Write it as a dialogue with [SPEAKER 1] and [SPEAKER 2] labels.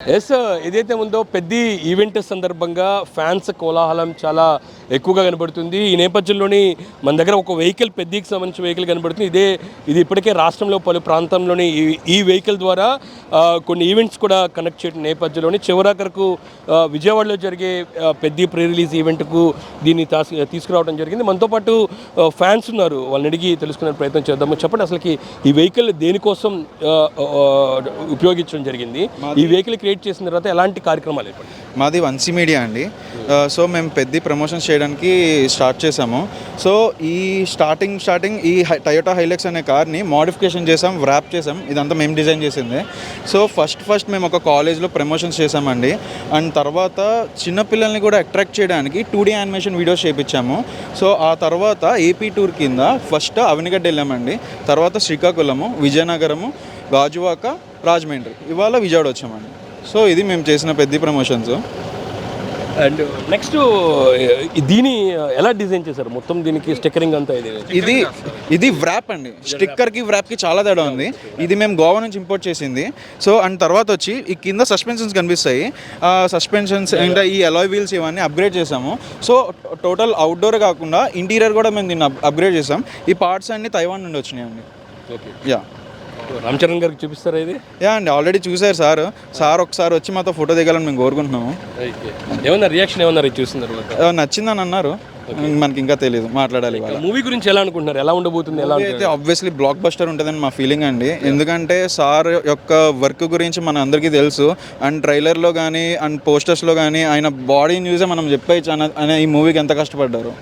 [SPEAKER 1] Yes, ఏదైతే ఉందో పెద్ద ఈవెంట్ సందర్భంగా ఫ్యాన్స్ కోలాహలం చాలా ఎక్కువగా కనబడుతుంది. ఈ నేపథ్యంలోని మన దగ్గర ఒక వెహికల్ పెద్దకి సంబంధించిన వెహికల్ కనబడుతుంది. ఇది ఇప్పటికే రాష్ట్రంలో పలు ప్రాంతంలోని ఈ వెహికల్ ద్వారా కొన్ని ఈవెంట్స్ కూడా కనెక్ట్ చేయడం నేపథ్యంలోని చివరాఖరకు విజయవాడలో జరిగే పెద్ద ప్రీ రిలీజ్ ఈవెంట్కు దీన్ని తీసుకురావడం జరిగింది. మనతో పాటు ఫ్యాన్స్ ఉన్నారు, వాళ్ళని అడిగి తెలుసుకునే ప్రయత్నం చేద్దాము. చెప్పండి, అసలుకి ఈ వెహికల్ దేనికోసం ఉపయోగించడం జరిగింది? ఈ వెహికల్ క్రియేట్ చేసిన తర్వాత ఎలాంటి కార్యక్రమాలు ఏర్పడి?
[SPEAKER 2] మాది వంశీ మీడియా అండి. సో మేము పెద్ద ప్రమోషన్స్ చేయడానికి స్టార్ట్ చేసాము. సో ఈ స్టార్టింగ్ ఈ టయోటా హైలక్స్ అనే కార్ని మోడిఫికేషన్ చేసాం, ర్యాప్ చేసాం. ఇదంతా మేము డిజైన్ చేసింది. సో ఫస్ట్ మేము ఒక కాలేజ్లో ప్రమోషన్స్ చేసామండి. అండ్ తర్వాత చిన్నపిల్లల్ని కూడా అట్రాక్ట్ చేయడానికి 2D యానిమేషన్ వీడియోస్ చేయించాము. సో ఆ తర్వాత ఏపీ టూర్ కింద ఫస్ట్ అవనిగడ్డ వెళ్ళామండి, తర్వాత శ్రీకాకుళము, విజయనగరము, గాజువాక, రాజమండ్రి, ఇవాళ విజయవాడ వచ్చామండి. సో ఇది మేము చేసిన పెద్ద ప్రమోషన్స్.
[SPEAKER 1] అండ్ నెక్స్ట్ దీని ఎలా డిజైన్ చేశారు? మొత్తం దీనికి స్టిక్కరింగ్ అంతా
[SPEAKER 2] ఇది వ్రాప్ అండి. స్టిక్కర్కి వ్రాప్కి చాలా తేడా ఉంది. ఇది మేము గోవా నుంచి ఇంపోర్ట్ చేసింది. సో అండ్ తర్వాత వచ్చి ఈ కింద సస్పెన్షన్స్ కనిపిస్తాయి. సస్పెన్షన్స్ అండ్ ఈ అలాయ్ వీల్స్ ఇవన్నీ అప్గ్రేడ్ చేసాము. సో టోటల్ అవుట్డోర్ కాకుండా ఇంటీరియర్ కూడా మేము దీన్ని అప్గ్రేడ్ చేసాం. ఈ పార్ట్స్ అన్ని తైవాన్ నుండి వచ్చినాయండి.
[SPEAKER 1] Okay,
[SPEAKER 2] yeah.
[SPEAKER 1] రామ్ చరణ్ గారికి చూపిస్తారా ఇది?
[SPEAKER 2] యా అండి, ఆల్రెడీ చూసారు సార్ ఒకసారి వచ్చి మాతో ఫోటో దిగాలని మేము కోరుకుంటున్నాము.
[SPEAKER 1] ఏమన్నా రియాక్షన్ ఏమన్నారు చూసిన తర్వాత?
[SPEAKER 2] నచ్చిందని అన్నారు. మనకి ఇంకా తెలియదు, మాట్లాడాలి.
[SPEAKER 1] మూవీ గురించి ఎలా అనుకుంటున్నారు? ఎలా ఉండబోతుంది? ఎలా
[SPEAKER 2] అయితే ఆబ్వియస్లీ బ్లాక్ బస్టర్ ఉంటుందని మా ఫీలింగ్ అండి. ఎందుకంటే సార్ యొక్క వర్క్ గురించి మన అందరికీ తెలుసు. అండ్ ట్రైలర్లో కానీ అండ్ పోస్టర్స్లో కానీ ఆయన బాడీని చూసే మనం చెప్పేయచ్చు అనే ఈ మూవీకి ఎంత కష్టపడ్డారు.